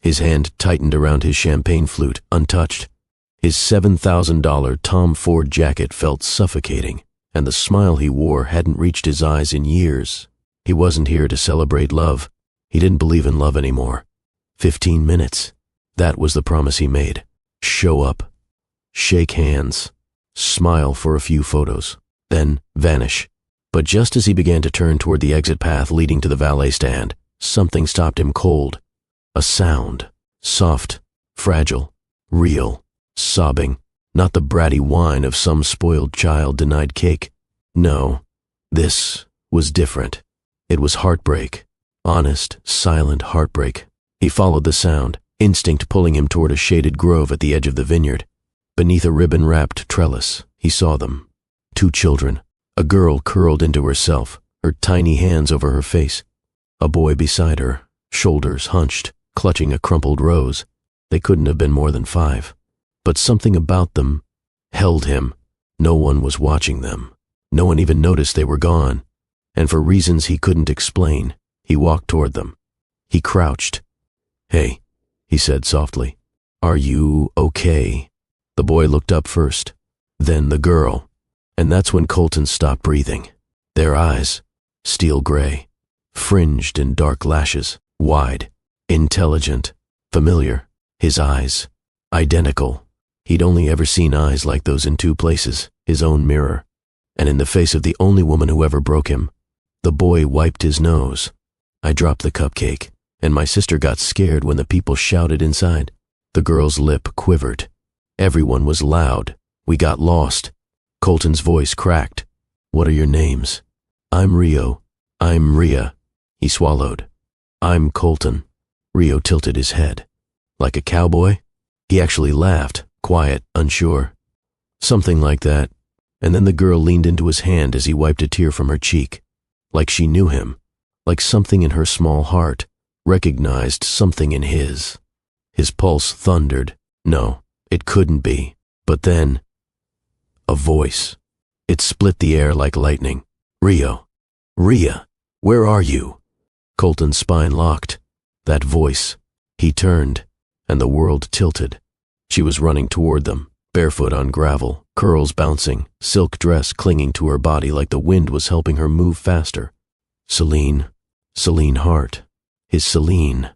His hand tightened around his champagne flute, untouched. His $7,000 Tom Ford jacket felt suffocating, and the smile he wore hadn't reached his eyes in years. He wasn't here to celebrate love. He didn't believe in love anymore. 15 minutes. That was the promise he made. Show up. Shake hands. Smile for a few photos. Then vanish. But just as he began to turn toward the exit path leading to the valet stand, something stopped him cold. A sound. Soft, fragile, real, sobbing. Not the bratty whine of some spoiled child denied cake. No, this was different. It was heartbreak. Honest, silent heartbreak. He followed the sound, instinct pulling him toward a shaded grove at the edge of the vineyard. Beneath a ribbon-wrapped trellis, he saw them. 2 children. A girl curled into herself, her tiny hands over her face. A boy beside her, shoulders hunched, clutching a crumpled rose. They couldn't have been more than 5. But something about them held him. No one was watching them. No one even noticed they were gone. And for reasons he couldn't explain, he walked toward them. He crouched. "Hey," he said softly. "Are you okay?" The boy looked up first, then the girl. And that's when Colton stopped breathing. Their eyes, steel gray, fringed in dark lashes, wide, intelligent, familiar. His eyes, identical. He'd only ever seen eyes like those in 2 places, his own mirror, and in the face of the only woman who ever broke him. The boy wiped his nose. "I dropped the cupcake, and my sister got scared when the people shouted inside." The girl's lip quivered. Everyone was loud. "We got lost." Colton's voice cracked. "What are your names?" "I'm Rio." "I'm Ria." He swallowed. "I'm Colton." Rio tilted his head. "Like a cowboy?" He actually laughed, quiet, unsure. "Something like that." And then the girl leaned into his hand as he wiped a tear from her cheek. Like she knew him. Like something in her small heart recognized something in his. His pulse thundered. No, it couldn't be. But then, a voice. It split the air like lightning. "Rio. Ria, where are you?" Colton's spine locked. That voice. He turned, and the world tilted. She was running toward them, barefoot on gravel, curls bouncing, silk dress clinging to her body like the wind was helping her move faster. Celine. Celine Hart. His Celine.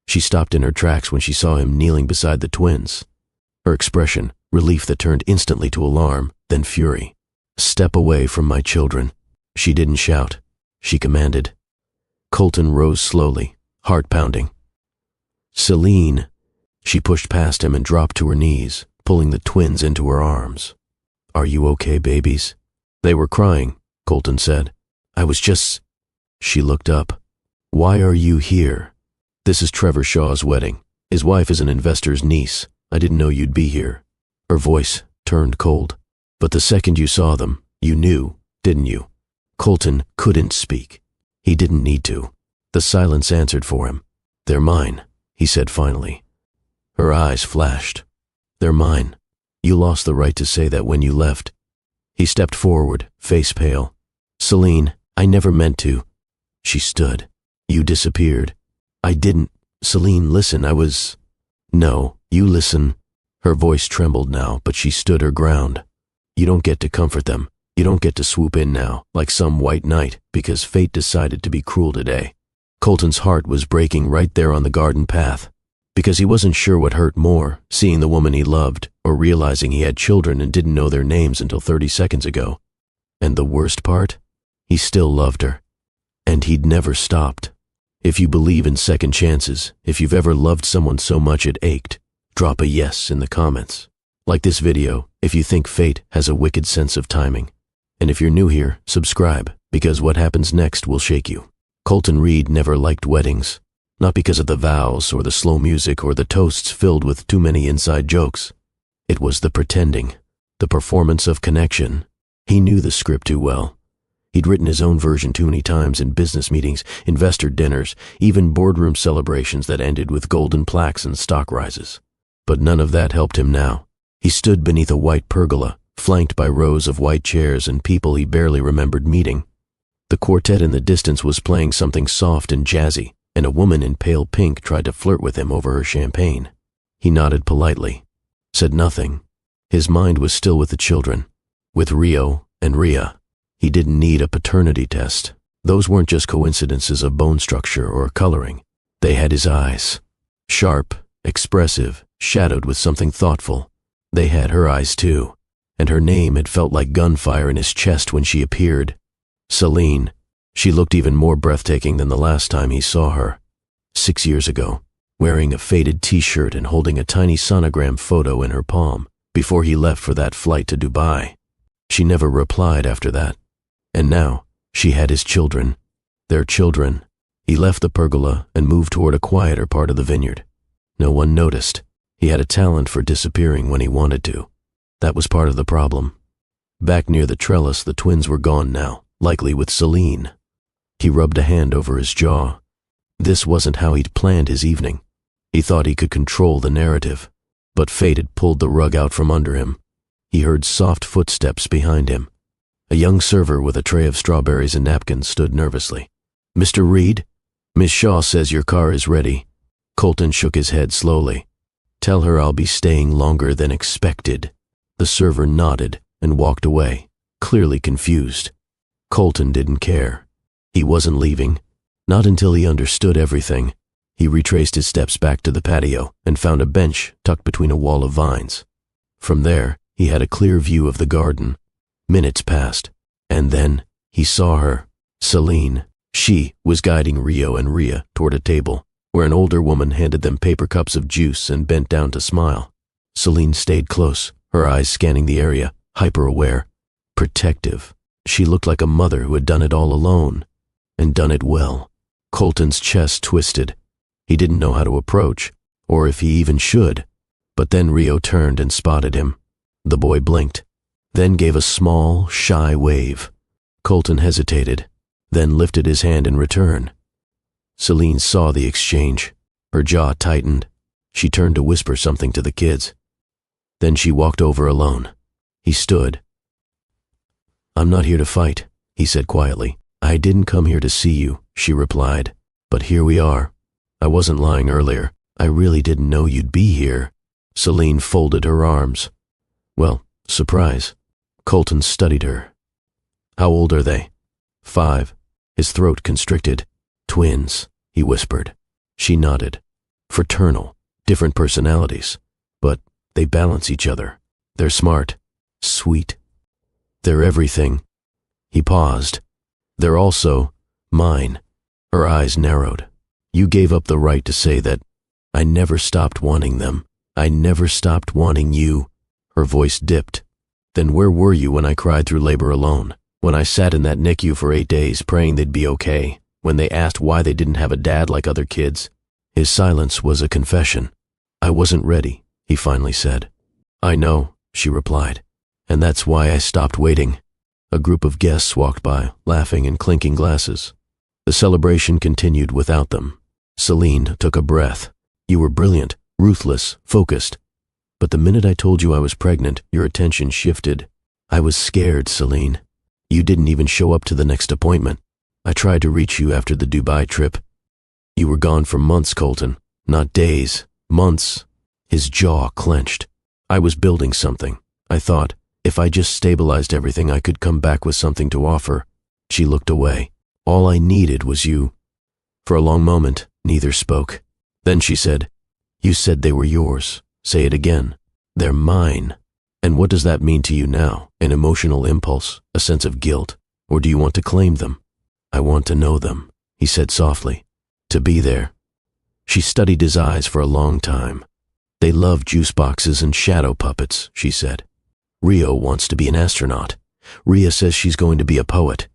She stopped in her tracks when she saw him kneeling beside the twins. Her expression, relief that turned instantly to alarm, then fury. "Step away from my children." She didn't shout. She commanded. Colton rose slowly, heart pounding. "Celine." She pushed past him and dropped to her knees, pulling the twins into her arms. "Are you okay, babies?" "They were crying," Colton said. "I was just—" She looked up. "Why are you here?" "This is Trevor Shaw's wedding. His wife is an investor's niece. I didn't know you'd be here." Her voice turned cold. "But the second you saw them, you knew, didn't you?" Colton couldn't speak. He didn't need to. The silence answered for him. "They're mine," he said finally. Her eyes flashed. "They're mine. You lost the right to say that when you left." He stepped forward, face pale. "Celine, I never meant to." She stood. "You disappeared." "I didn't. Celine, listen, I was—" "No, you listen." Her voice trembled now, but she stood her ground. "You don't get to comfort them. You don't get to swoop in now, like some white knight, because fate decided to be cruel today." Colton's heart was breaking right there on the garden path, because he wasn't sure what hurt more, seeing the woman he loved, or realizing he had children and didn't know their names until 30 seconds ago. And the worst part? He still loved her. And he'd never stopped. If you believe in second chances, if you've ever loved someone so much it ached, drop a yes in the comments. Like this video, if you think fate has a wicked sense of timing. And if you're new here, subscribe, because what happens next will shake you. Colton Reed never liked weddings. Not because of the vows, or the slow music, or the toasts filled with too many inside jokes. It was the pretending, the performance of connection. He knew the script too well. He'd written his own version too many times in business meetings, investor dinners, even boardroom celebrations that ended with golden plaques and stock rises. But none of that helped him now. He stood beneath a white pergola, flanked by rows of white chairs and people he barely remembered meeting. The quartet in the distance was playing something soft and jazzy, and a woman in pale pink tried to flirt with him over her champagne. He nodded politely, said nothing. His mind was still with the children, with Rio and Rhea. He didn't need a paternity test. Those weren't just coincidences of bone structure or coloring. They had his eyes. Sharp, expressive, shadowed with something thoughtful. They had her eyes too, and her name had felt like gunfire in his chest when she appeared. Celine. She looked even more breathtaking than the last time he saw her. 6 years ago, wearing a faded t-shirt and holding a tiny sonogram photo in her palm before he left for that flight to Dubai. She never replied after that. And now, she had his children. Their children. He left the pergola and moved toward a quieter part of the vineyard. No one noticed. He had a talent for disappearing when he wanted to. That was part of the problem. Back near the trellis, the twins were gone now, likely with Celine. He rubbed a hand over his jaw. This wasn't how he'd planned his evening. He thought he could control the narrative, but fate had pulled the rug out from under him. He heard soft footsteps behind him. A young server with a tray of strawberries and napkins stood nervously. "Mr. Reed? Miss Shaw says your car is ready." Colton shook his head slowly. "Tell her I'll be staying longer than expected." The server nodded and walked away, clearly confused. Colton didn't care. He wasn't leaving. Not until he understood everything. He retraced his steps back to the patio and found a bench tucked between a wall of vines. From there, he had a clear view of the garden. Minutes passed, and then he saw her, Celine. She was guiding Rio and Rhea toward a table, where an older woman handed them paper cups of juice and bent down to smile. Celine stayed close, her eyes scanning the area, hyper-aware, protective. She looked like a mother who had done it all alone, and done it well. Colton's chest twisted. He didn't know how to approach, or if he even should. But then Rio turned and spotted him. The boy blinked, then gave a small, shy wave. Colton hesitated, then lifted his hand in return. Celine saw the exchange. Her jaw tightened. She turned to whisper something to the kids. Then she walked over alone. He stood. "I'm not here to fight," he said quietly. "I didn't come here to see you," she replied. "But here we are. I wasn't lying earlier. I really didn't know you'd be here." Celine folded her arms. "Well, surprise." Colton studied her. "How old are they?" "5. His throat constricted. "Twins," he whispered. She nodded. "Fraternal, different personalities, but they balance each other. They're smart, sweet. They're everything." He paused. "They're also mine." Her eyes narrowed. "You gave up the right to say that. I never stopped wanting them. I never stopped wanting you." Her voice dipped. "Then where were you when I cried through labor alone? When I sat in that NICU for 8 days praying they'd be okay? When they asked why they didn't have a dad like other kids?" His silence was a confession. "I wasn't ready," he finally said. "I know," she replied. "And that's why I stopped waiting." A group of guests walked by, laughing and clinking glasses. The celebration continued without them. Celine took a breath. "You were brilliant, ruthless, focused. But the minute I told you I was pregnant, your attention shifted. I was scared, Celine. You didn't even show up to the next appointment. I tried to reach you after the Dubai trip. You were gone for months, Colton. Not days, months." His jaw clenched. "I was building something. I thought, if I just stabilized everything, I could come back with something to offer." She looked away. "All I needed was you." For a long moment, neither spoke. Then she said, "You said they were yours. Say it again." "They're mine." "And what does that mean to you now? An emotional impulse? A sense of guilt? Or do you want to claim them?" "I want to know them," he said softly. "To be there." She studied his eyes for a long time. "They love juice boxes and shadow puppets," she said. "Rio wants to be an astronaut. Rhea says she's going to be a poet."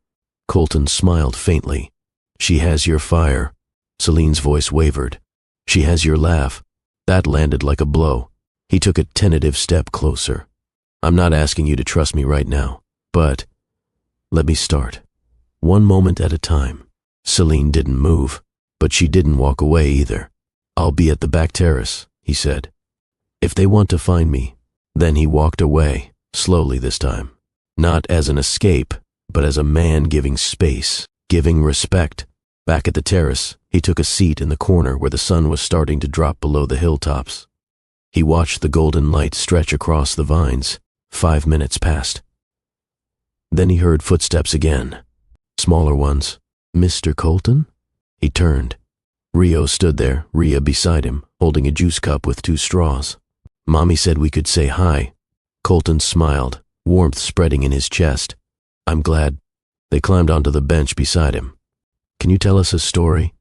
Colton smiled faintly. "She has your fire." Celine's voice wavered. "She has your laugh." That landed like a blow. He took a tentative step closer. "I'm not asking you to trust me right now, but let me start. One moment at a time." Celine didn't move, but she didn't walk away either. "I'll be at the back terrace," he said. "If they want to find me." Then he walked away, slowly this time. Not as an escape, but as a man giving space, giving respect. Back at the terrace, he He took a seat in the corner where the sun was starting to drop below the hilltops. He watched the golden light stretch across the vines. 5 minutes passed. Then he heard footsteps again. Smaller ones. "Mr. Colton?" He turned. Rio stood there, Rhea beside him, holding a juice cup with 2 straws. "Mommy said we could say hi." Colton smiled, warmth spreading in his chest. "I'm glad." They climbed onto the bench beside him. "Can you tell us a story?"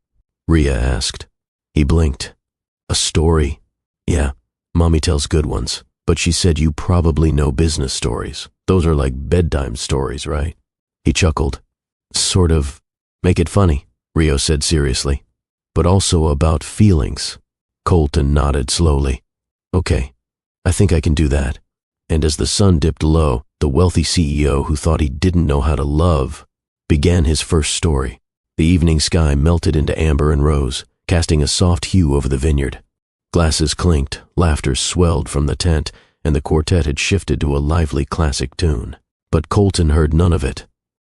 Rhea asked. He blinked. "A story?" "Yeah, Mommy tells good ones, but she said you probably know business stories. Those are like bedtime stories, right?" He chuckled. "Sort of. Make it funny," Rio said seriously. "But also about feelings." Colton nodded slowly. "Okay, I think I can do that." And as the sun dipped low, the wealthy CEO who thought he didn't know how to love began his first story. The evening sky melted into amber and rose, casting a soft hue over the vineyard. Glasses clinked, laughter swelled from the tent, and the quartet had shifted to a lively classic tune. But Colton heard none of it.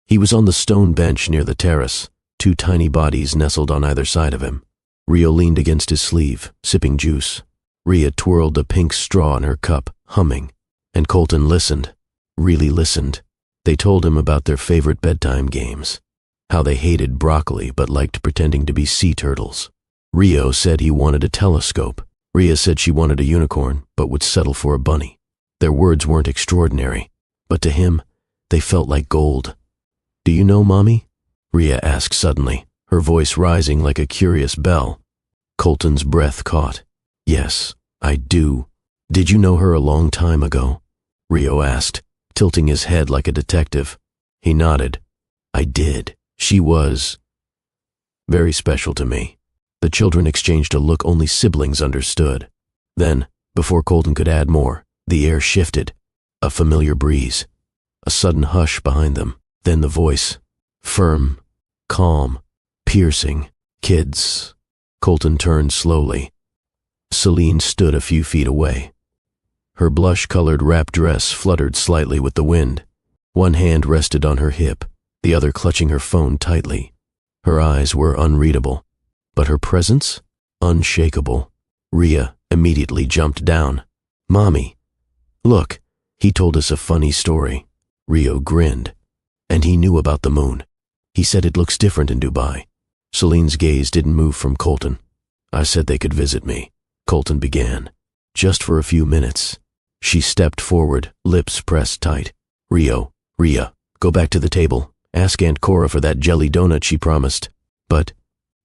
He was on the stone bench near the terrace, 2 tiny bodies nestled on either side of him. Rio leaned against his sleeve, sipping juice. Rhea twirled a pink straw in her cup, humming. And Colton listened, really listened. They told him about their favorite bedtime games, how they hated broccoli but liked pretending to be sea turtles. Rio said he wanted a telescope. Rhea said she wanted a unicorn but would settle for a bunny. Their words weren't extraordinary, but to him, they felt like gold. "Do you know Mommy?" Rhea asked suddenly, her voice rising like a curious bell. Colton's breath caught. "Yes, I do." "Did you know her a long time ago?" Rio asked, tilting his head like a detective. He nodded. "I did. She was very special to me." The children exchanged a look only siblings understood. Then, before Colton could add more, the air shifted. A familiar breeze. A sudden hush behind them. Then the voice. Firm, calm, piercing. "Kids." Colton turned slowly. Celine stood a few feet away. Her blush-colored wrap dress fluttered slightly with the wind. One hand rested on her hip, the other clutching her phone tightly. Her eyes were unreadable, but her presence, unshakable. Rhea immediately jumped down. "Mommy, look, he told us a funny story." Rio grinned. "And he knew about the moon. He said it looks different in Dubai." Celine's gaze didn't move from Colton. "I said they could visit me," Colton began. "Just for a few minutes." She stepped forward, lips pressed tight. Rhea, go back to the table. Ask Aunt Cora for that jelly donut she promised." "But..."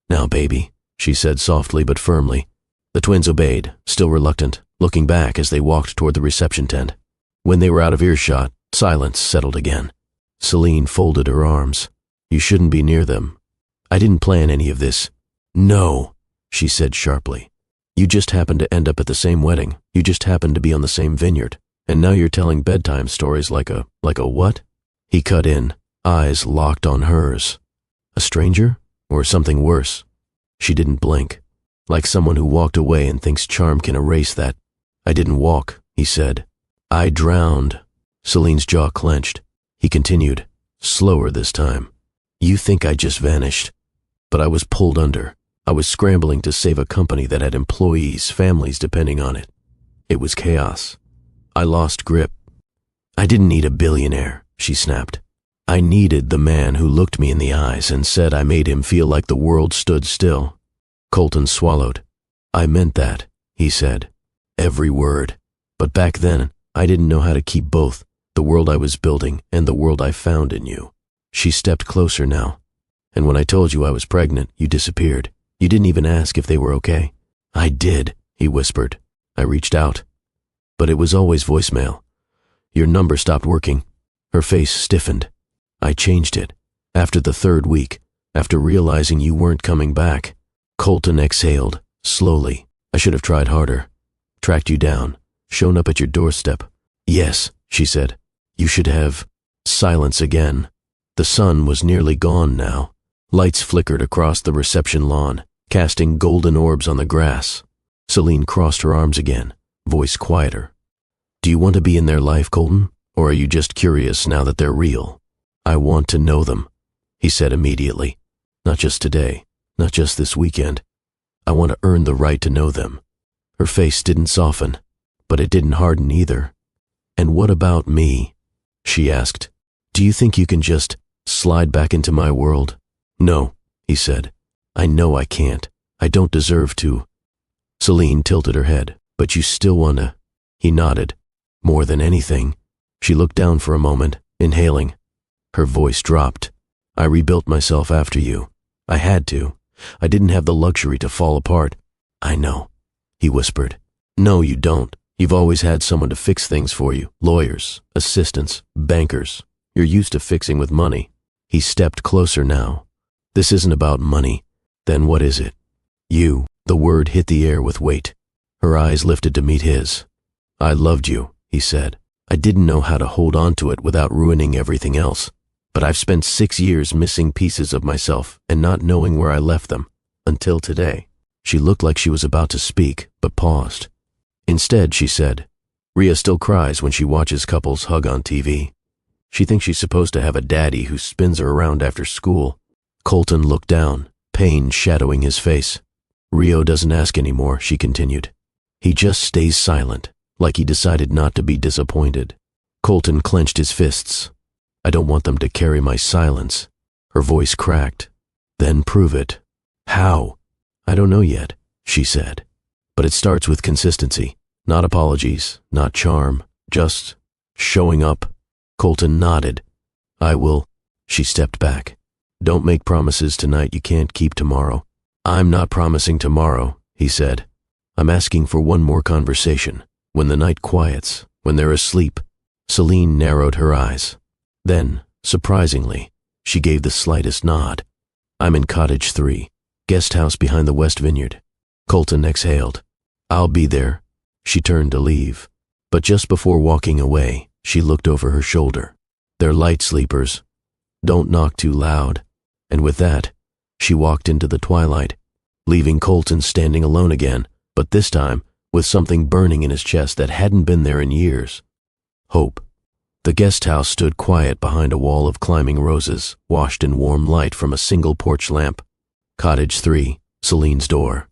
"Now, baby," she said softly but firmly. The twins obeyed, still reluctant, looking back as they walked toward the reception tent. When they were out of earshot, silence settled again. Celine folded her arms. "You shouldn't be near them. I didn't plan any of this." "No," she said sharply. "You just happened to end up at the same wedding. You just happened to be on the same vineyard. And now you're telling bedtime stories like a what?" He cut in, eyes locked on hers. "A stranger? Or something worse?" She didn't blink. Like someone who walked away and thinks charm can erase that. "I didn't walk," he said. "I drowned." Celine's jaw clenched. He continued, slower this time. "You think I just vanished. But I was pulled under. I was scrambling to save a company that had employees, families depending on it. It was chaos. I lost grip. I didn't need a billionaire," she snapped. "I needed the man who looked me in the eyes and said I made him feel like the world stood still." Colton swallowed. "I meant that," he said. "Every word. But back then, I didn't know how to keep both, the world I was building and the world I found in you." She stepped closer now. "And when I told you I was pregnant, you disappeared. You didn't even ask if they were okay." "I did," he whispered. "I reached out. But it was always voicemail. Your number stopped working." Her face stiffened. "I changed it. After the 3rd week, after realizing you weren't coming back." Colton exhaled, slowly. "I should have tried harder. Tracked you down. Shown up at your doorstep." "Yes," she said. "You should have..." Silence again. The sun was nearly gone now. Lights flickered across the reception lawn, casting golden orbs on the grass. Celine crossed her arms again, voice quieter. "Do you want to be in their life, Colton? Or are you just curious now that they're real?" "I want to know them," he said immediately. "Not just today, Not just this weekend. I want to earn the right to know them. Her face didn't soften, but it didn't harden either. And what about me? She asked. Do you think you can just slide back into my world? No, he said. I know I can't. I don't deserve to. Celine tilted her head. But you still wanna? He nodded. More than anything. She looked down for a moment, inhaling. Her voice dropped. I rebuilt myself after you. I had to. I didn't have the luxury to fall apart. I know, he whispered. No, you don't. You've always had someone to fix things for you. Lawyers, assistants, bankers. You're used to fixing with money. He stepped closer now. This isn't about money. Then what is it? You. The word hit the air with weight. Her eyes lifted to meet his. I loved you, he said. I didn't know how to hold on to it without ruining everything else. But I've spent 6 years missing pieces of myself and not knowing where I left them. Until today. She looked like she was about to speak, but paused. Instead, she said, Rhea still cries when she watches couples hug on TV. She thinks she's supposed to have a daddy who spins her around after school. Colton looked down, pain shadowing his face. Rio doesn't ask anymore, she continued. He just stays silent, like he decided not to be disappointed. Colton clenched his fists. I don't want them to carry my silence. Her voice cracked. Then prove it. How? I don't know yet, she said. But it starts with consistency. Not apologies, not charm, just showing up. Colton nodded. I will. She stepped back. Don't make promises tonight you can't keep tomorrow. I'm not promising tomorrow, he said. I'm asking for one more conversation. When the night quiets, when they're asleep. Celine narrowed her eyes. Then, surprisingly, she gave the slightest nod. I'm in Cottage 3, guest house behind the West Vineyard. Colton exhaled. I'll be there. She turned to leave. But just before walking away, she looked over her shoulder. They're light sleepers. Don't knock too loud. And with that, she walked into the twilight, leaving Colton standing alone again, but this time with something burning in his chest that hadn't been there in years. Hope. The guest house stood quiet behind a wall of climbing roses, washed in warm light from a single porch lamp. Cottage 3, Celine's door.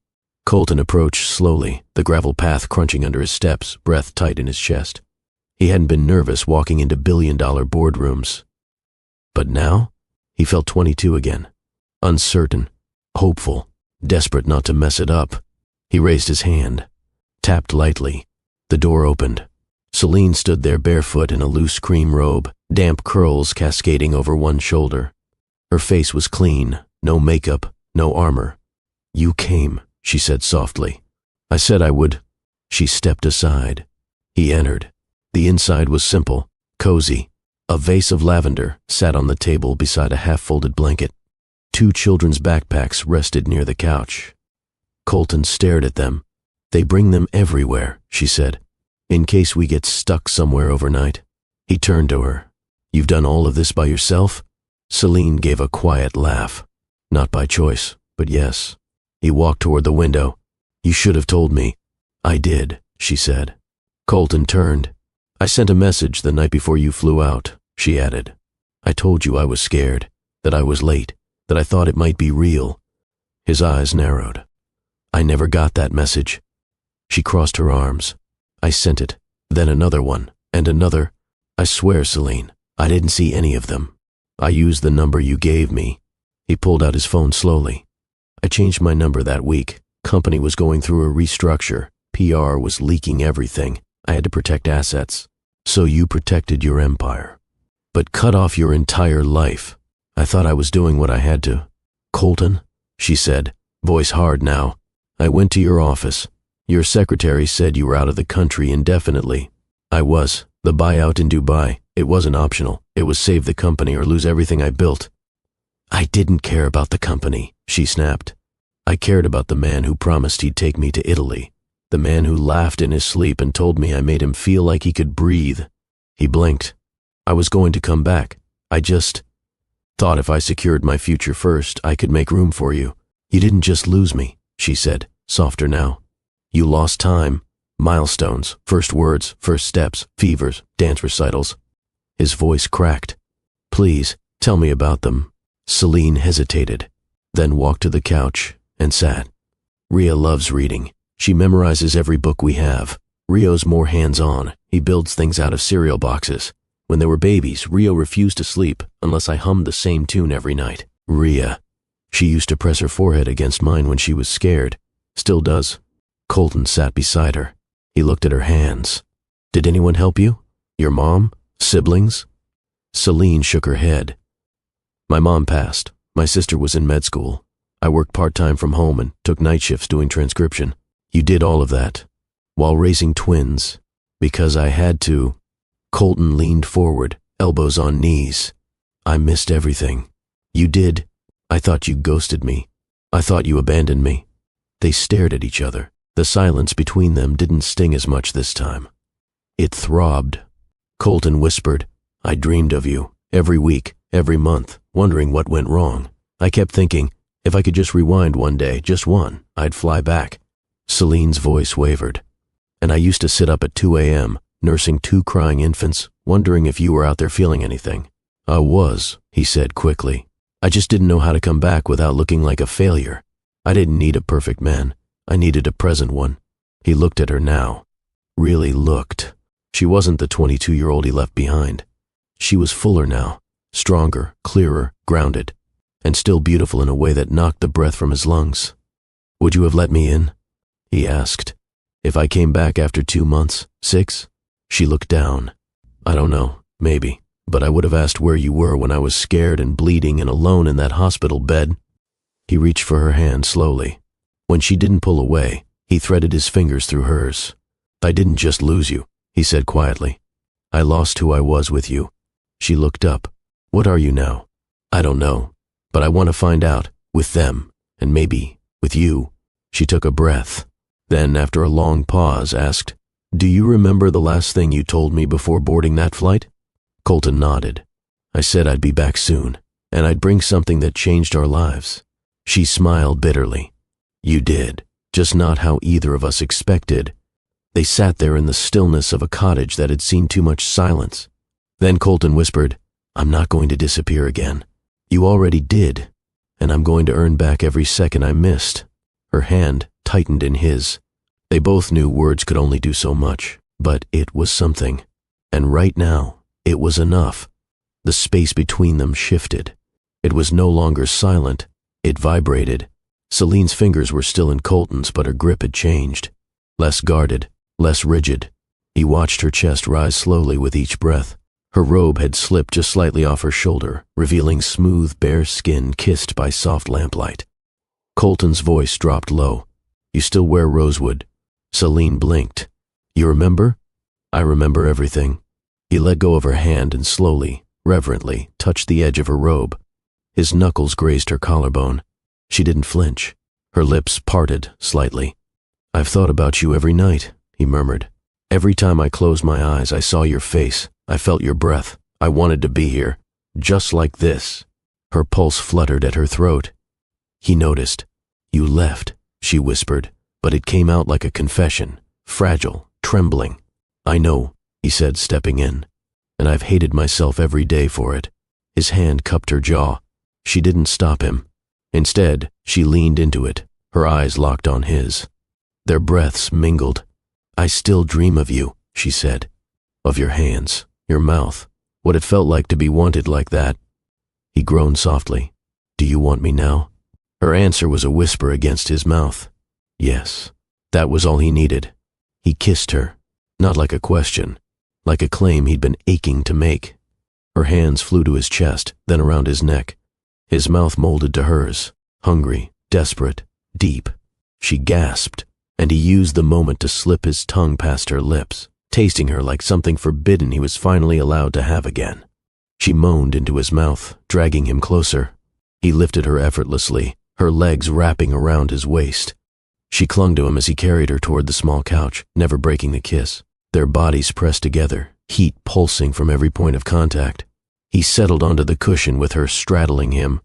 Colton approached slowly, the gravel path crunching under his steps, breath tight in his chest. He hadn't been nervous walking into billion-dollar boardrooms. But now, he felt 22 again. Uncertain, hopeful, desperate not to mess it up. He raised his hand, tapped lightly. The door opened. Celine stood there barefoot in a loose cream robe, damp curls cascading over one shoulder. Her face was clean, no makeup, no armor. You came, she said softly. I said I would. She stepped aside. He entered. The inside was simple, cozy. A vase of lavender sat on the table beside a half-folded blanket. 2 children's backpacks rested near the couch. Colton stared at them. They bring them everywhere, she said, in case we get stuck somewhere overnight. He turned to her. You've done all of this by yourself? Celine gave a quiet laugh. Not by choice, but yes. He walked toward the window. You should have told me. I did, she said. Colton turned. I sent a message the night before you flew out, she added. I told you I was scared, that I was late, that I thought it might be real. His eyes narrowed. I never got that message. She crossed her arms. I sent it, then another one, and another. I swear, Celine, I didn't see any of them. I used the number you gave me. He pulled out his phone slowly. I changed my number that week. Company was going through a restructure. PR was leaking everything. I had to protect assets. So you protected your empire. But cut off your entire life. I thought I was doing what I had to. Colton, she said, voice hard now. I went to your office. Your secretary said you were out of the country indefinitely. I was. The buyout in Dubai. It wasn't optional. It was save the company or lose everything I built. I didn't care about the company, she snapped. I cared about the man who promised he'd take me to Italy. The man who laughed in his sleep and told me I made him feel like he could breathe. He blinked. I was going to come back. I just thought if I secured my future first, I could make room for you. You didn't just lose me, she said, softer now. You lost time, milestones, first words, first steps, fevers, dance recitals. His voice cracked. Please, tell me about them. Celine hesitated. then walked to the couch and sat. Ria loves reading. She memorizes every book we have. Rio's more hands-on. He builds things out of cereal boxes. When they were babies, Rio refused to sleep unless I hummed the same tune every night. Ria. She used to press her forehead against mine when she was scared. Still does. Colton sat beside her. He looked at her hands. Did anyone help you? Your mom? Siblings? Celine shook her head. My mom passed. My sister was in med school. I worked part-time from home and took night shifts doing transcription. You did all of that while raising twins, because I had to. Colton leaned forward, elbows on knees. I missed everything. You did. I thought you ghosted me. I thought you abandoned me. They stared at each other. The silence between them didn't sting as much this time. It throbbed. Colton whispered, I dreamed of you, every week, every month, wondering what went wrong. I kept thinking, if I could just rewind one day, just one, I'd fly back. Celine's voice wavered. And I used to sit up at 2 a.m., nursing 2 crying infants, wondering if you were out there feeling anything. I was, he said quickly. I just didn't know how to come back without looking like a failure. I didn't need a perfect man. I needed a present one. He looked at her now. Really looked. She wasn't the 22-year-old he left behind. She was fuller now, stronger, clearer, grounded, and still beautiful in a way that knocked the breath from his lungs. Would you have let me in? He asked. If I came back after 2 months, 6? She looked down. I don't know, maybe, but I would have asked where you were when I was scared and bleeding and alone in that hospital bed. He reached for her hand slowly. When she didn't pull away, he threaded his fingers through hers. I didn't just lose you, he said quietly. I lost who I was with you. She looked up. What are you now? I don't know, but I want to find out, with them, and maybe with you. She took a breath. Then, after a long pause, asked, Do you remember the last thing you told me before boarding that flight? Colton nodded. I said I'd be back soon, and I'd bring something that changed our lives. She smiled bitterly. You did, just not how either of us expected. They sat there in the stillness of a cottage that had seen too much silence. Then Colton whispered, I'm not going to disappear again. You already did, and I'm going to earn back every second I missed. Her hand tightened in his. They both knew words could only do so much, but it was something. And right now, it was enough. The space between them shifted. It was no longer silent. It vibrated. Celine's fingers were still in Colton's, but her grip had changed. Less guarded, less rigid. He watched her chest rise slowly with each breath. Her robe had slipped just slightly off her shoulder, revealing smooth, bare skin kissed by soft lamplight. Colton's voice dropped low. You still wear rosewood. Celine blinked. You remember? I remember everything. He let go of her hand and slowly, reverently, touched the edge of her robe. His knuckles grazed her collarbone. She didn't flinch. Her lips parted slightly. I've thought about you every night, he murmured. Every time I closed my eyes, I saw your face. I felt your breath. I wanted to be here. Just like this. Her pulse fluttered at her throat. He noticed. You left, she whispered, but it came out like a confession, fragile, trembling. I know, he said, stepping in, and I've hated myself every day for it. His hand cupped her jaw. She didn't stop him. Instead, she leaned into it, her eyes locked on his. Their breaths mingled. I still dream of you, she said. Of your hands, your mouth, what it felt like to be wanted like that. He groaned softly. Do you want me now? Her answer was a whisper against his mouth. Yes, that was all he needed. He kissed her, not like a question, like a claim he'd been aching to make. Her hands flew to his chest, then around his neck. His mouth molded to hers, hungry, desperate, deep. She gasped, and he used the moment to slip his tongue past her lips, tasting her like something forbidden he was finally allowed to have again. She moaned into his mouth, dragging him closer. He lifted her effortlessly, her legs wrapping around his waist. She clung to him as he carried her toward the small couch, never breaking the kiss. Their bodies pressed together, heat pulsing from every point of contact. He settled onto the cushion with her straddling him.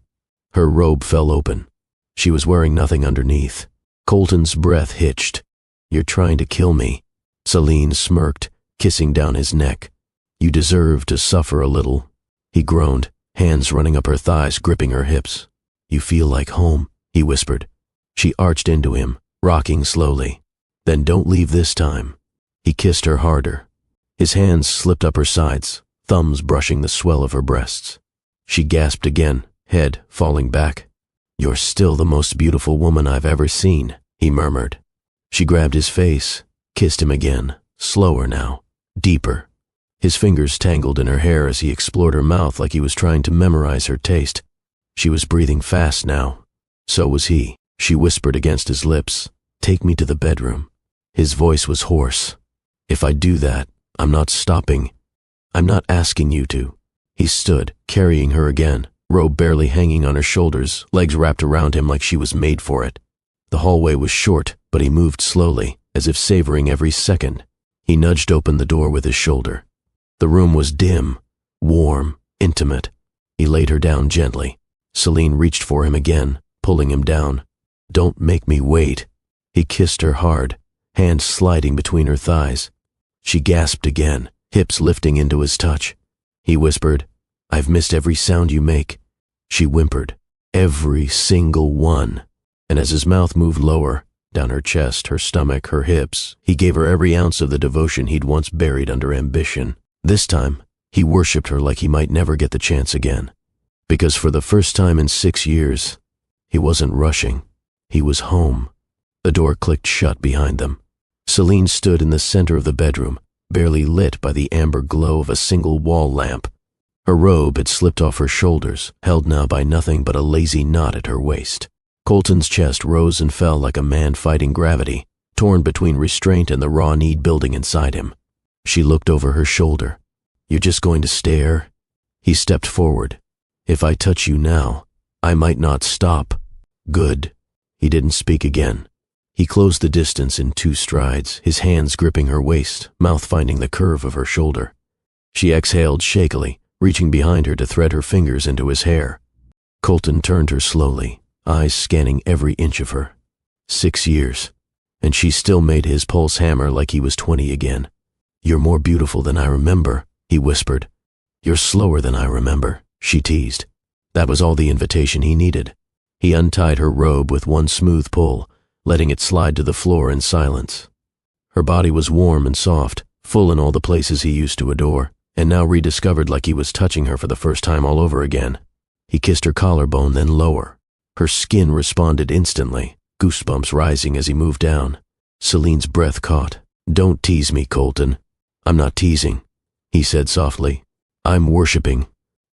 Her robe fell open. She was wearing nothing underneath. Colton's breath hitched. You're trying to kill me. Celine smirked, kissing down his neck. You deserve to suffer a little. He groaned, hands running up her thighs, gripping her hips. You feel like home, he whispered. She arched into him, rocking slowly. Then don't leave this time. He kissed her harder. His hands slipped up her sides, thumbs brushing the swell of her breasts. She gasped again, head falling back. You're still the most beautiful woman I've ever seen, he murmured. She grabbed his face, kissed him again, slower now, deeper. His fingers tangled in her hair as he explored her mouth like he was trying to memorize her taste. She was breathing fast now. So was he. She whispered against his lips, "Take me to the bedroom." His voice was hoarse. "If I do that, I'm not stopping. I'm not asking you to." He stood, carrying her again, robe barely hanging on her shoulders, legs wrapped around him like she was made for it. The hallway was short, but he moved slowly, as if savoring every second. He nudged open the door with his shoulder. The room was dim, warm, intimate. He laid her down gently. Celine reached for him again, pulling him down. "Don't make me wait." He kissed her hard, hands sliding between her thighs. She gasped again, hips lifting into his touch. He whispered, "I've missed every sound you make." She whimpered, "Every single one." And as his mouth moved lower, down her chest, her stomach, her hips, he gave her every ounce of the devotion he'd once buried under ambition. This time, he worshipped her like he might never get the chance again. Because for the first time in 6 years, he wasn't rushing. He was home. The door clicked shut behind them. Celine stood in the center of the bedroom, barely lit by the amber glow of a single wall lamp. Her robe had slipped off her shoulders, held now by nothing but a lazy knot at her waist. Colton's chest rose and fell like a man fighting gravity, torn between restraint and the raw need building inside him. She looked over her shoulder. "You're just going to stare?" He stepped forward. "If I touch you now, I might not stop." "Good." He didn't speak again. He closed the distance in 2 strides, his hands gripping her waist, mouth finding the curve of her shoulder. She exhaled shakily, reaching behind her to thread her fingers into his hair. Colton turned her slowly, eyes scanning every inch of her. 6 years, and she still made his pulse hammer like he was 20 again. "You're more beautiful than I remember," he whispered. "You're slower than I remember," she teased. That was all the invitation he needed. He untied her robe with one smooth pull, letting it slide to the floor in silence. Her body was warm and soft, full in all the places he used to adore, and now rediscovered like he was touching her for the first time all over again. He kissed her collarbone, then lower. Her skin responded instantly, goosebumps rising as he moved down. Celine's breath caught. "Don't tease me, Colton." "I'm not teasing," he said softly. "I'm worshipping."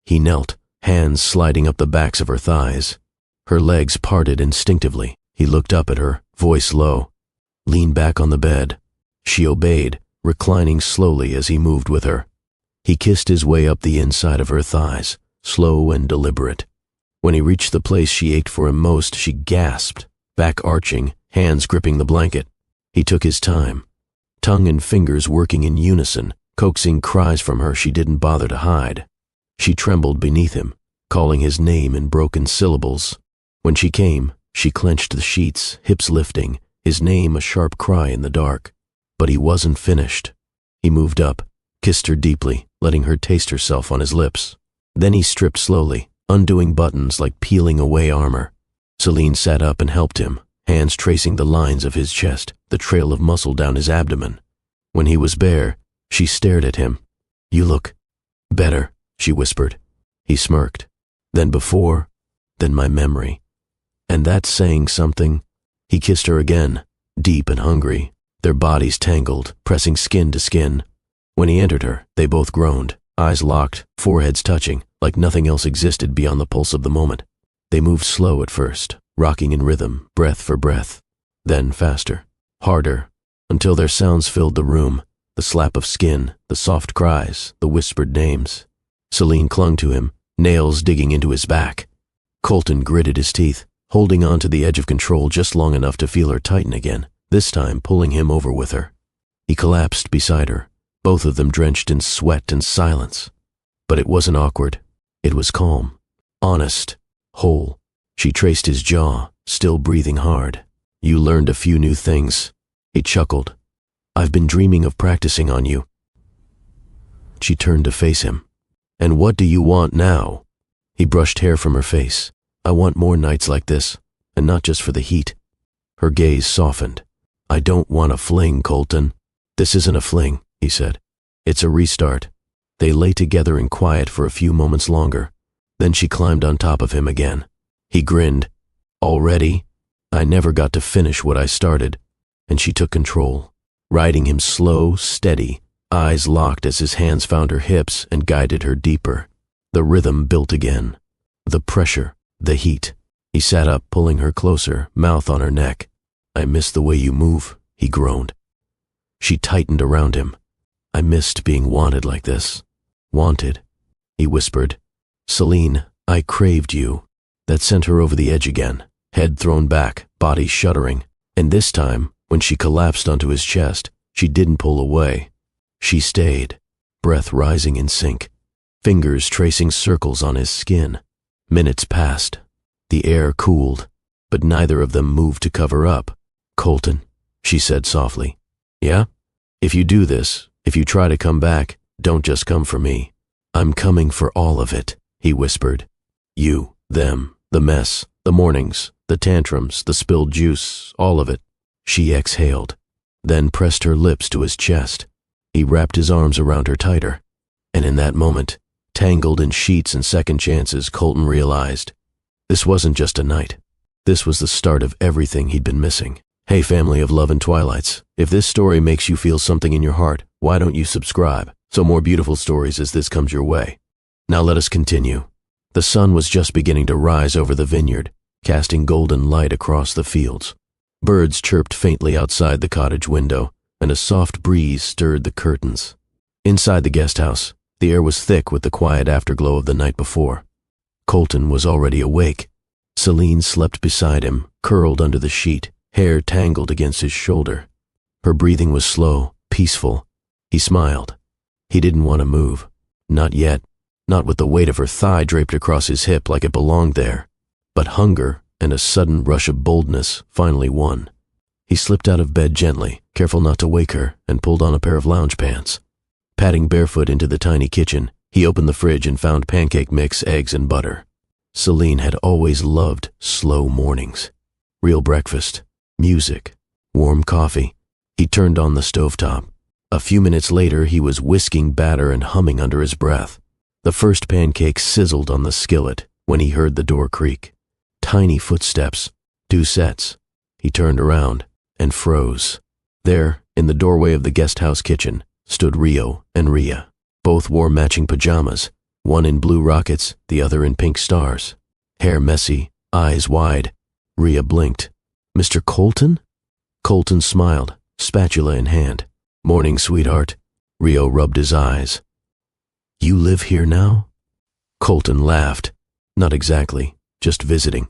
He knelt, hands sliding up the backs of her thighs. Her legs parted instinctively. He looked up at her, voice low. "Lean back on the bed." She obeyed, reclining slowly as he moved with her. He kissed his way up the inside of her thighs, slow and deliberate. When he reached the place she ached for him most, she gasped, back arching, hands gripping the blanket. He took his time, tongue and fingers working in unison, coaxing cries from her she didn't bother to hide. She trembled beneath him, calling his name in broken syllables. When she came, she clenched the sheets, hips lifting, his name a sharp cry in the dark. But he wasn't finished. He moved up, kissed her deeply, letting her taste herself on his lips. Then he stripped slowly, undoing buttons like peeling away armor. Celine sat up and helped him, hands tracing the lines of his chest, the trail of muscle down his abdomen. When he was bare, she stared at him. "You look better," she whispered. He smirked. "Than before, than my memory." And that's saying something. He kissed her again, deep and hungry, their bodies tangled, pressing skin to skin. When he entered her, they both groaned, eyes locked, foreheads touching, like nothing else existed beyond the pulse of the moment. They moved slow at first, rocking in rhythm, breath for breath, then faster, harder, until their sounds filled the room, the slap of skin, the soft cries, the whispered names. Celine clung to him, nails digging into his back. Colton gritted his teeth, holding on to the edge of control just long enough to feel her tighten again, this time pulling him over with her. He collapsed beside her, both of them drenched in sweat and silence. But it wasn't awkward. It was calm, honest, whole. She traced his jaw, still breathing hard. "You learned a few new things." He chuckled. "I've been dreaming of practicing on you." She turned to face him. "And what do you want now?" He brushed hair from her face, I want more nights like this, and not just for the heat. Her gaze softened. I don't want a fling, Colton. This isn't a fling, he said. It's a restart. They lay together in quiet for a few moments longer. Then she climbed on top of him again. He grinned. Already? I never got to finish what I started. And she took control, riding him slow, steady, eyes locked as his hands found her hips and guided her deeper. The rhythm built again. The pressure, the heat. He sat up, pulling her closer, mouth on her neck. I miss the way you move, he groaned. She tightened around him. I missed being wanted like this. Wanted, he whispered. Celine, I craved you. That sent her over the edge again, head thrown back, body shuddering. And this time, when she collapsed onto his chest, she didn't pull away. She stayed, breath rising in sync, fingers tracing circles on his skin. Minutes passed. The air cooled, but neither of them moved to cover up. Colton, she said softly. Yeah? If you do this, if you try to come back, don't just come for me. I'm coming for all of it, he whispered. You, them, the mess, the mornings, the tantrums, the spilled juice, all of it. She exhaled, then pressed her lips to his chest. He wrapped his arms around her tighter. And in that moment, tangled in sheets and second chances, Colton realized this wasn't just a night. This was the start of everything he'd been missing. Hey, family of Love and Twilights, if this story makes you feel something in your heart, why don't you subscribe so more beautiful stories as this comes your way? Now let us continue. The sun was just beginning to rise over the vineyard, casting golden light across the fields. Birds chirped faintly outside the cottage window, and a soft breeze stirred the curtains. Inside the guest house, the air was thick with the quiet afterglow of the night before. Colton was already awake. Celine slept beside him, curled under the sheet, hair tangled against his shoulder. Her breathing was slow, peaceful. He smiled. He didn't want to move. Not yet. Not with the weight of her thigh draped across his hip like it belonged there. But hunger and a sudden rush of boldness finally won. He slipped out of bed gently, careful not to wake her, and pulled on a pair of lounge pants. Padding barefoot into the tiny kitchen, he opened the fridge and found pancake mix, eggs, and butter. Celine had always loved slow mornings. Real breakfast, music, warm coffee. He turned on the stovetop. A few minutes later, he was whisking batter and humming under his breath. The first pancake sizzled on the skillet when he heard the door creak. Tiny footsteps, 2 sets. He turned around and froze. There, in the doorway of the guest house kitchen, stood Rio and Rhea. Both wore matching pajamas, one in blue rockets, the other in pink stars. Hair messy, eyes wide. Rhea blinked. Mr. Colton? Colton smiled, spatula in hand. Morning, sweetheart. Rio rubbed his eyes. You live here now? Colton laughed. Not exactly, just visiting.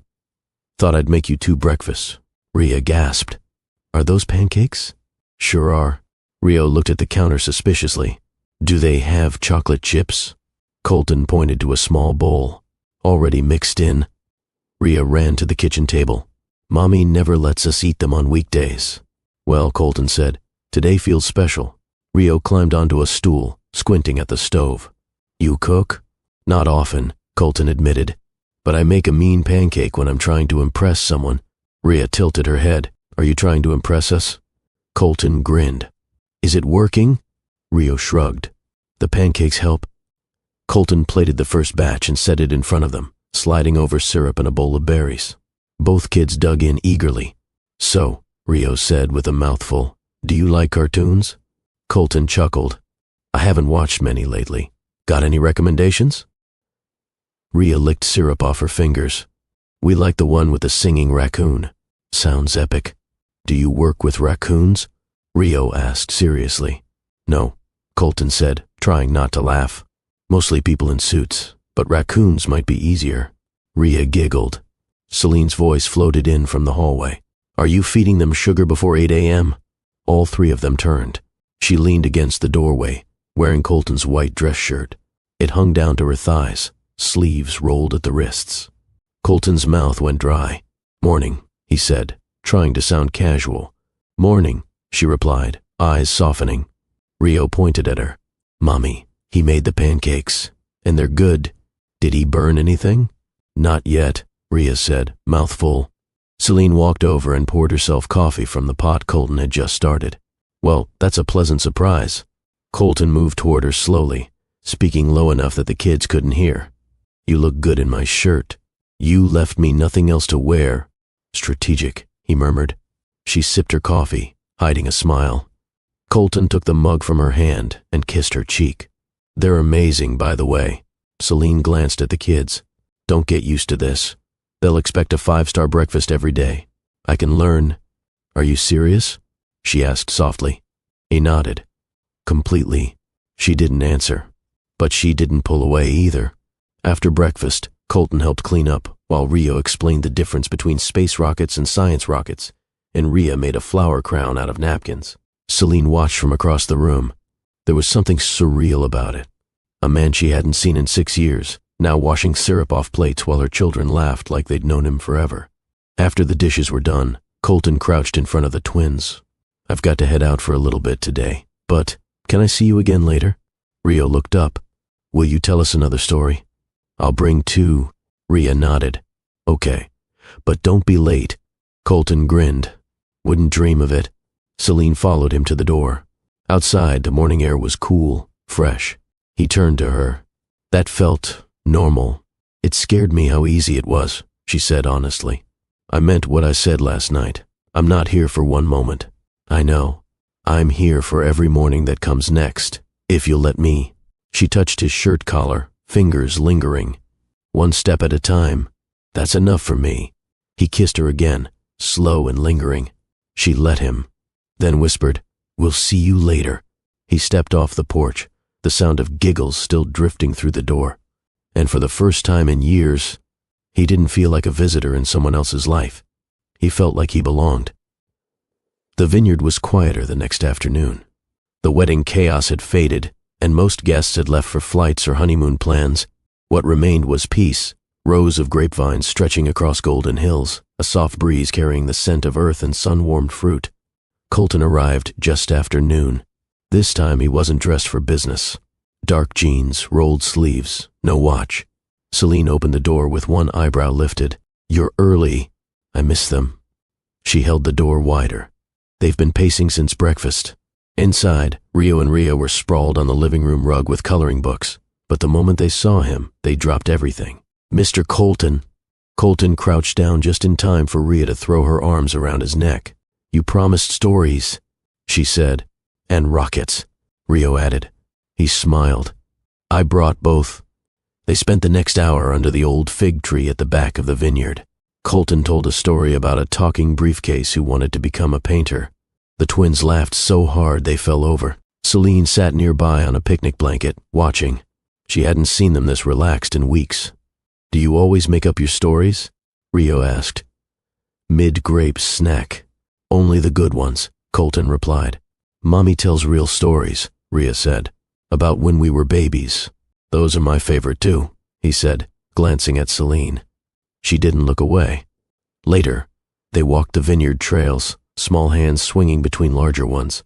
Thought I'd make you 2 breakfasts. Rhea gasped. Are those pancakes? Sure are. Rio looked at the counter suspiciously. Do they have chocolate chips? Colton pointed to a small bowl, already mixed in. Rhea ran to the kitchen table. Mommy never lets us eat them on weekdays. Well, Colton said, today feels special. Rio climbed onto a stool, squinting at the stove. You cook? Not often, Colton admitted. But I make a mean pancake when I'm trying to impress someone. Rhea tilted her head. Are you trying to impress us? Colton grinned. Is it working? Rio shrugged. The pancakes help. Colton plated the first batch and set it in front of them, sliding over syrup and a bowl of berries. Both kids dug in eagerly. So, Rio said with a mouthful, do you like cartoons? Colton chuckled. I haven't watched many lately. Got any recommendations? Rhea licked syrup off her fingers. We like the one with the singing raccoon. Sounds epic. Do you work with raccoons? Rio asked seriously. No, Colton said, trying not to laugh. Mostly people in suits, but raccoons might be easier. Rhea giggled. Celine's voice floated in from the hallway. Are you feeding them sugar before 8 a.m.? All 3 of them turned. She leaned against the doorway, wearing Colton's white dress shirt. It hung down to her thighs, sleeves rolled at the wrists. Colton's mouth went dry. Morning, he said, trying to sound casual. Morning, she replied, eyes softening. Rio pointed at her. Mommy, he made the pancakes, and they're good. Did he burn anything? Not yet. Rhea said, mouth full. Celine walked over and poured herself coffee from the pot Colton had just started. Well, that's a pleasant surprise. Colton moved toward her slowly, speaking low enough that the kids couldn't hear. You look good in my shirt. You left me nothing else to wear. Strategic, he murmured. She sipped her coffee, hiding a smile. Colton took the mug from her hand and kissed her cheek. They're amazing, by the way. Celine glanced at the kids. Don't get used to this. They'll expect a 5-star breakfast every day. I can learn. Are you serious? She asked softly. He nodded. Completely. She didn't answer. But she didn't pull away either. After breakfast, Colton helped clean up, while Rio explained the difference between space rockets and science rockets, and Rhea made a flower crown out of napkins. Celine watched from across the room. There was something surreal about it. A man she hadn't seen in 6 years, now washing syrup off plates while her children laughed like they'd known him forever. After the dishes were done, Colton crouched in front of the twins. I've got to head out for a little bit today, but can I see you again later? Rio looked up. Will you tell us another story? I'll bring 2. Rhea nodded. Okay, but don't be late. Colton grinned. Wouldn't dream of it. Celine followed him to the door. Outside, the morning air was cool, fresh. He turned to her. That felt normal. It scared me how easy it was, she said honestly. I meant what I said last night. I'm not here for one moment. I know. I'm here for every morning that comes next, if you'll let me. She touched his shirt collar, fingers lingering. One step at a time. That's enough for me. He kissed her again, slow and lingering. She let him, then whispered, We'll see you later. He stepped off the porch, the sound of giggles still drifting through the door. And for the first time in years, he didn't feel like a visitor in someone else's life. He felt like he belonged. The vineyard was quieter the next afternoon. The wedding chaos had faded, and most guests had left for flights or honeymoon plans. What remained was peace, rows of grapevines stretching across golden hills, a soft breeze carrying the scent of earth and sun-warmed fruit. Colton arrived just after noon. This time he wasn't dressed for business. Dark jeans, rolled sleeves, no watch. Celine opened the door with one eyebrow lifted. You're early. I miss them. She held the door wider. They've been pacing since breakfast. Inside, Rio and Rhea were sprawled on the living room rug with coloring books, but the moment they saw him, they dropped everything. Mr. Colton. Colton crouched down just in time for Rhea to throw her arms around his neck. You promised stories, she said. And rockets, Rio added. He smiled. I brought both. They spent the next hour under the old fig tree at the back of the vineyard. Colton told a story about a talking briefcase who wanted to become a painter. The twins laughed so hard they fell over. Celine sat nearby on a picnic blanket, watching. She hadn't seen them this relaxed in weeks. Do you always make up your stories? Rio asked. Mid-grape snack. Only the good ones, Colton replied. Mommy tells real stories, Rhea said, about when we were babies. Those are my favorite too, he said, glancing at Celine. She didn't look away. Later, they walked the vineyard trails, small hands swinging between larger ones.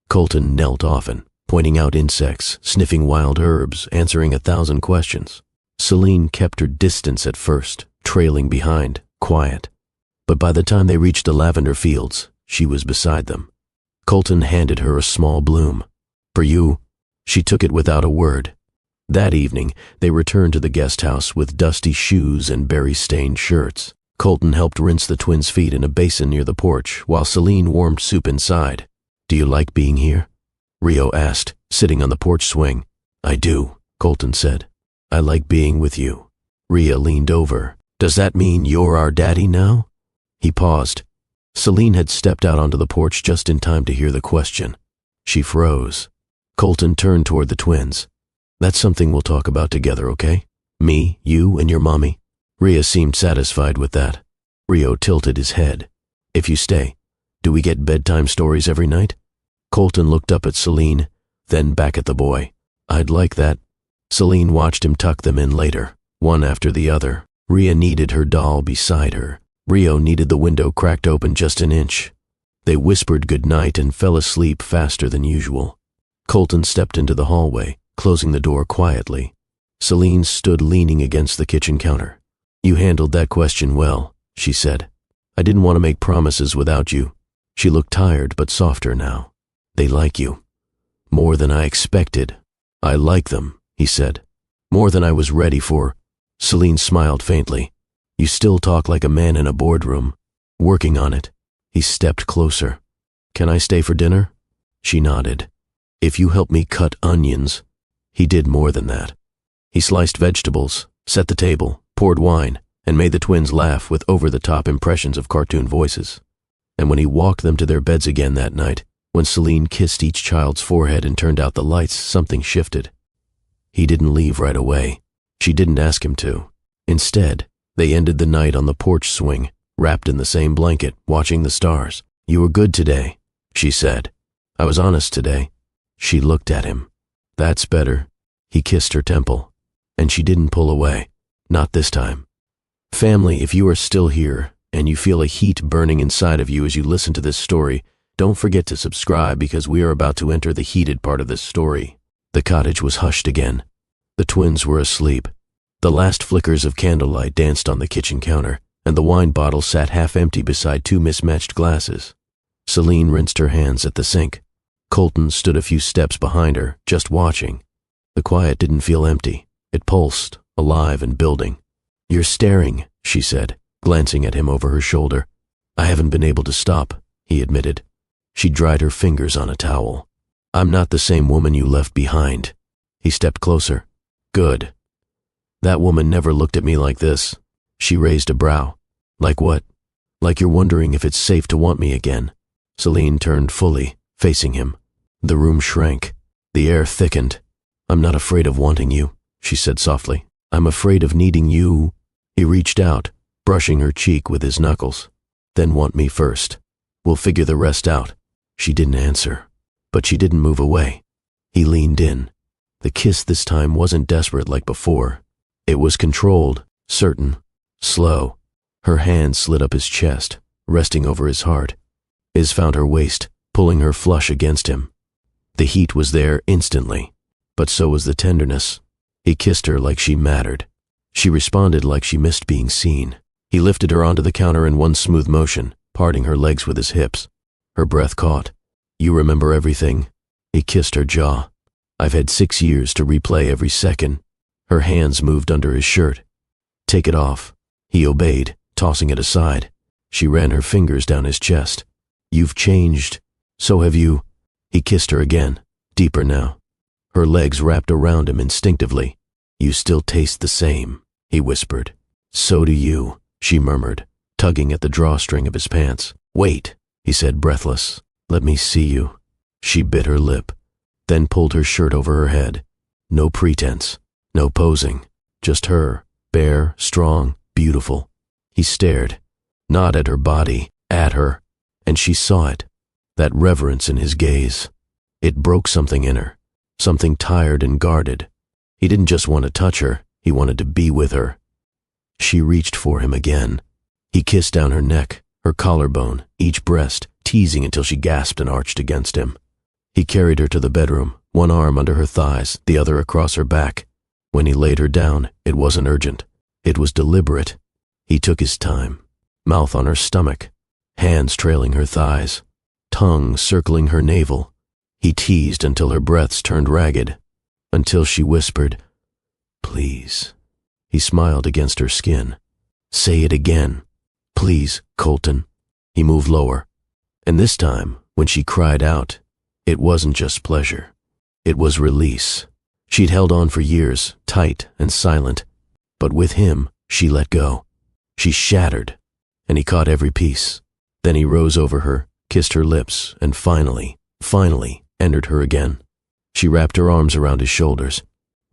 Colton knelt often, pointing out insects, sniffing wild herbs, answering 1,000 questions. Celine kept her distance at first, trailing behind, quiet. But by the time they reached the lavender fields, she was beside them. Colton handed her a small bloom. For you. She took it without a word. That evening, they returned to the guest house with dusty shoes and berry-stained shirts. Colton helped rinse the twins' feet in a basin near the porch, while Celine warmed soup inside. Do you like being here? Rio asked, sitting on the porch swing. I do, Colton said. I like being with you. Rhea leaned over. Does that mean you're our daddy now? He paused. Celine had stepped out onto the porch just in time to hear the question. She froze. Colton turned toward the twins. That's something we'll talk about together, okay? Me, you, and your mommy. Rhea seemed satisfied with that. Rio tilted his head. If you stay, do we get bedtime stories every night? Colton looked up at Celine, then back at the boy. I'd like that. Celine watched him tuck them in later, one after the other. Rhea needed her doll beside her. Rio needed the window cracked open just an inch. They whispered goodnight and fell asleep faster than usual. Colton stepped into the hallway, closing the door quietly. Celine stood leaning against the kitchen counter. You handled that question well, she said. I didn't want to make promises without you. She looked tired but softer now. They like you. More than I expected. I like them, he said. More than I was ready for. Celine smiled faintly. You still talk like a man in a boardroom. Working on it. He stepped closer. Can I stay for dinner? She nodded. If you help me cut onions. He did more than that. He sliced vegetables, set the table, poured wine, and made the twins laugh with over-the-top impressions of cartoon voices. And when he walked them to their beds again that night, when Celine kissed each child's forehead and turned out the lights, something shifted. He didn't leave right away. She didn't ask him to. Instead, they ended the night on the porch swing, wrapped in the same blanket, watching the stars. You were good today, she said. I was honest today. She looked at him. That's better. He kissed her temple. And she didn't pull away. Not this time. Family, if you are still here, and you feel a heat burning inside of you as you listen to this story, don't forget to subscribe because we are about to enter the heated part of this story. The cottage was hushed again. The twins were asleep. The last flickers of candlelight danced on the kitchen counter, and the wine bottle sat half empty beside two mismatched glasses. Celine rinsed her hands at the sink. Colton stood a few steps behind her, just watching. The quiet didn't feel empty. It pulsed, alive and building. You're staring, she said, glancing at him over her shoulder. I haven't been able to stop, he admitted. She dried her fingers on a towel. I'm not the same woman you left behind. He stepped closer. Good. That woman never looked at me like this. She raised a brow. Like what? Like you're wondering if it's safe to want me again. Celine turned fully, facing him. The room shrank. The air thickened. I'm not afraid of wanting you, she said softly. I'm afraid of needing you. He reached out, brushing her cheek with his knuckles. Then want me first. We'll figure the rest out. She didn't answer, but she didn't move away. He leaned in. The kiss this time wasn't desperate like before. It was controlled, certain, slow. Her hand slid up his chest, resting over his heart. His found her waist, pulling her flush against him. The heat was there instantly, but so was the tenderness. He kissed her like she mattered. She responded like she missed being seen. He lifted her onto the counter in one smooth motion, parting her legs with his hips. Her breath caught. You remember everything? He kissed her jaw. I've had 6 years to replay every second. Her hands moved under his shirt. Take it off. He obeyed, tossing it aside. She ran her fingers down his chest. You've changed. So have you. He kissed her again, deeper now. Her legs wrapped around him instinctively. You still taste the same, he whispered. So do you, she murmured, tugging at the drawstring of his pants. Wait, he said, breathless. Let me see you. She bit her lip, then pulled her shirt over her head. No pretense, no posing, just her, bare, strong, beautiful. He stared, not at her body, at her, and she saw it, that reverence in his gaze. It broke something in her, something tired and guarded. He didn't just want to touch her, he wanted to be with her. She reached for him again. He kissed down her neck, her collarbone, each breast, teasing until she gasped and arched against him. He carried her to the bedroom, one arm under her thighs, the other across her back. When he laid her down, it wasn't urgent. It was deliberate. He took his time, mouth on her stomach, hands trailing her thighs, tongue circling her navel. He teased until her breaths turned ragged, until she whispered, Please. He smiled against her skin. Say it again. Please, Colton. He moved lower. And this time, when she cried out, it wasn't just pleasure. It was release. She'd held on for years, tight and silent. But with him, she let go. She shattered, and he caught every piece. Then he rose over her, kissed her lips, and finally entered her again. She wrapped her arms around his shoulders,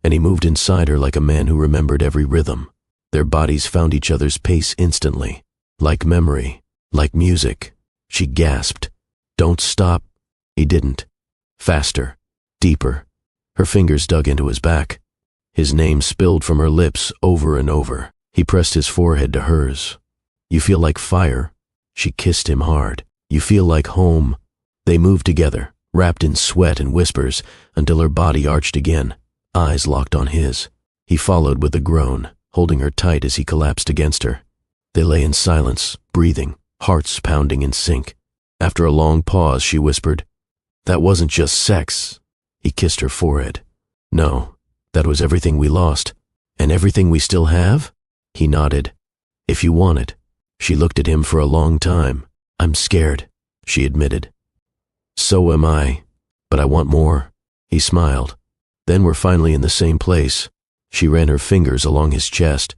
and he moved inside her like a man who remembered every rhythm. Their bodies found each other's pace instantly, like memory, like music. She gasped, Don't stop. He didn't. Faster, deeper. Her fingers dug into his back. His name spilled from her lips over and over. He pressed his forehead to hers. You feel like fire. She kissed him hard. You feel like home. They moved together, wrapped in sweat and whispers, until her body arched again, eyes locked on his. He followed with a groan. holding her tight as he collapsed against her. They lay in silence, breathing, hearts pounding in sync. After a long pause, she whispered, "That wasn't just sex." He kissed her forehead. "No, that was everything we lost. And everything we still have?" He nodded. "If you want it." She looked at him for a long time. "I'm scared," she admitted. "So am I, but I want more." He smiled. "Then we're finally in the same place." She ran her fingers along his chest.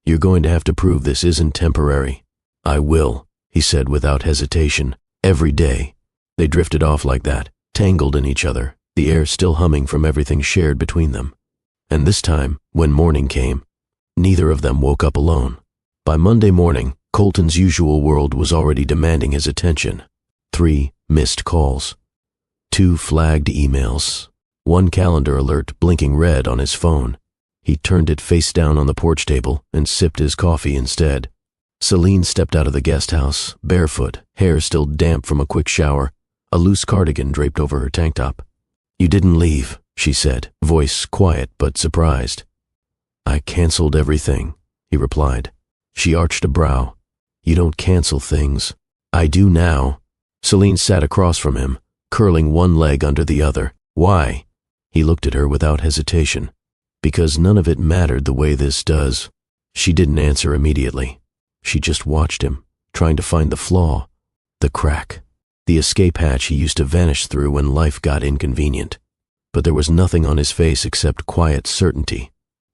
"You're going to have to prove this isn't temporary." "I will," he said without hesitation. "Every day." They drifted off like that, tangled in each other, the air still humming from everything shared between them. And this time, when morning came, neither of them woke up alone. By Monday morning, Colton's usual world was already demanding his attention. 3 missed calls. 2 flagged emails. 1 calendar alert blinking red on his phone. He turned it face down on the porch table and sipped his coffee instead. Celine stepped out of the guest house, barefoot, hair still damp from a quick shower, a loose cardigan draped over her tank top. "You didn't leave," she said, voice quiet but surprised. "I canceled everything," he replied. She arched a brow. "You don't cancel things." "I do now." Celine sat across from him, curling one leg under the other. "Why?" He looked at her without hesitation. "Because none of it mattered the way this does." She didn't answer immediately. She just watched him, trying to find the flaw, the crack, the escape hatch he used to vanish through when life got inconvenient. But there was nothing on his face except quiet certainty.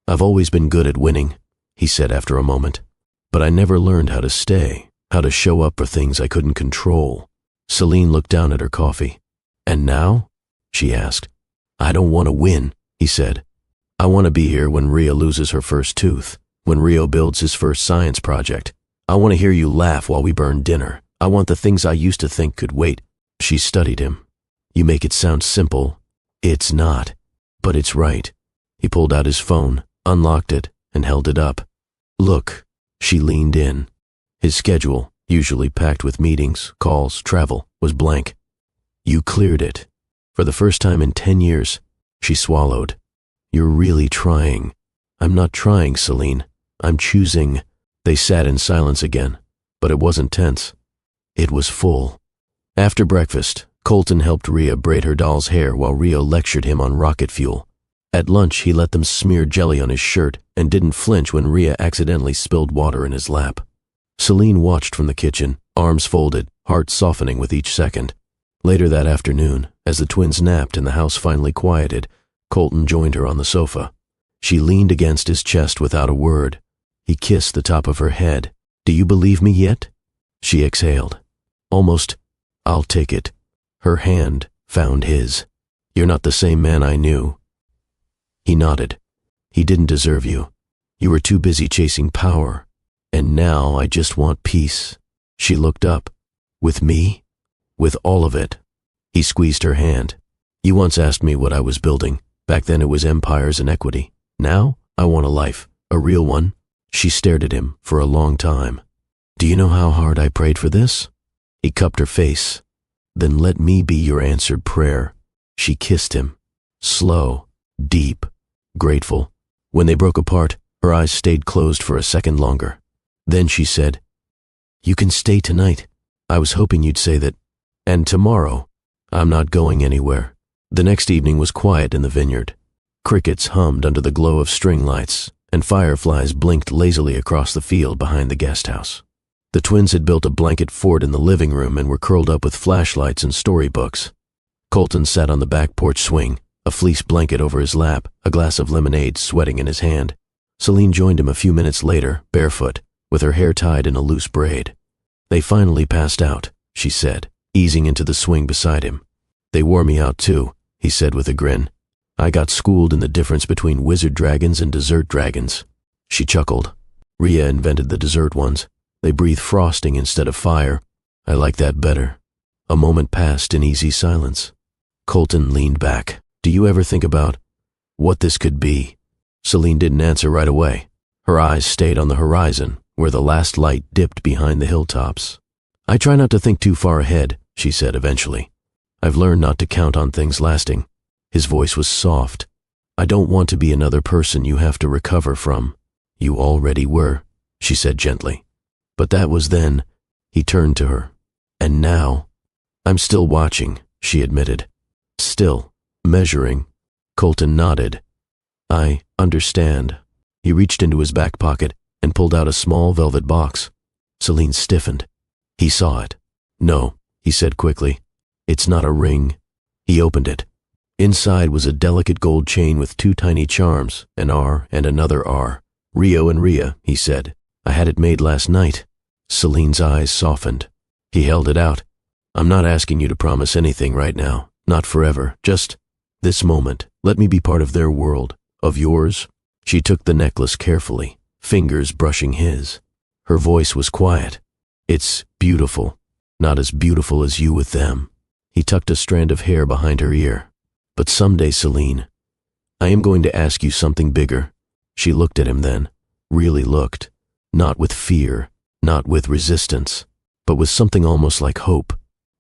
"I've always been good at winning," he said after a moment. "But I never learned how to stay, how to show up for things I couldn't control." Celine looked down at her coffee. "And now?" she asked. "I don't want to win," he said. "I want to be here when Rhea loses her first tooth, when Rio builds his first science project. I want to hear you laugh while we burn dinner. I want the things I used to think could wait." She studied him. "You make it sound simple." "It's not, but it's right." He pulled out his phone, unlocked it, and held it up. "Look." She leaned in. His schedule, usually packed with meetings, calls, travel, was blank. "You cleared it." For the first time in 10 years, she swallowed. "You're really trying." "I'm not trying, Celine. I'm choosing." They sat in silence again, but it wasn't tense. It was full. After breakfast, Colton helped Rhea braid her doll's hair while Rio lectured him on rocket fuel. At lunch, he let them smear jelly on his shirt and didn't flinch when Rhea accidentally spilled water in his lap. Celine watched from the kitchen, arms folded, heart softening with each second. Later that afternoon, as the twins napped and the house finally quieted, Colton joined her on the sofa. She leaned against his chest without a word. He kissed the top of her head. "Do you believe me yet?" She exhaled. Almost, "I'll take it." Her hand found his. "You're not the same man I knew." He nodded. "He didn't deserve you. You were too busy chasing power. And now I just want peace." She looked up. "With me?" "With all of it." He squeezed her hand. "You once asked me what I was building. Back then it was empires and equity. Now I want a life, a real one." She stared at him for a long time. "Do you know how hard I prayed for this?" He cupped her face. "Then let me be your answered prayer." She kissed him. Slow, deep, grateful. When they broke apart, her eyes stayed closed for a second longer. Then she said, "You can stay tonight. I was hoping you'd say that. And tomorrow, I'm not going anywhere." The next evening was quiet in the vineyard. Crickets hummed under the glow of string lights, and fireflies blinked lazily across the field behind the guest house. The twins had built a blanket fort in the living room and were curled up with flashlights and storybooks. Colton sat on the back porch swing, a fleece blanket over his lap, a glass of lemonade sweating in his hand. Celine joined him a few minutes later, barefoot, with her hair tied in a loose braid. "They finally passed out," she said, easing into the swing beside him. "They wore me out too," he said with a grin. "I got schooled in the difference between wizard dragons and dessert dragons." She chuckled. "Rhea invented the dessert ones. They breathe frosting instead of fire. I like that better." A moment passed in easy silence. Colton leaned back. "Do you ever think about what this could be?" Celine didn't answer right away. Her eyes stayed on the horizon, where the last light dipped behind the hilltops. "I try not to think too far ahead," she said eventually. "I've learned not to count on things lasting." His voice was soft. "I don't want to be another person you have to recover from. You already were, she said gently. But that was then. He turned to her. And now? I'm still watching, she admitted. Still, measuring. Colton nodded. I understand. He reached into his back pocket and pulled out a small velvet box. Celine stiffened. He saw it. No, he said quickly. It's not a ring. He opened it. Inside was a delicate gold chain with 2 tiny charms, an R and another R. Rio and Rhea, he said. I had it made last night. Celine's eyes softened. He held it out. I'm not asking you to promise anything right now. Not forever. Just this moment. Let me be part of their world. Of yours? She took the necklace carefully, fingers brushing his. Her voice was quiet. It's beautiful. Not as beautiful as you with them. He tucked a strand of hair behind her ear. But someday, Celine, I am going to ask you something bigger. She looked at him then, really looked. Not with fear, not with resistance, but with something almost like hope.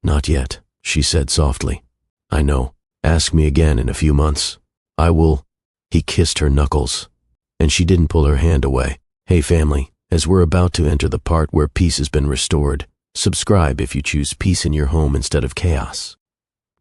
Not yet, she said softly. I know. Ask me again in a few months. I will. He kissed her knuckles. And she didn't pull her hand away. Hey family, as we're about to enter the part where peace has been restored, subscribe if you choose peace in your home instead of chaos.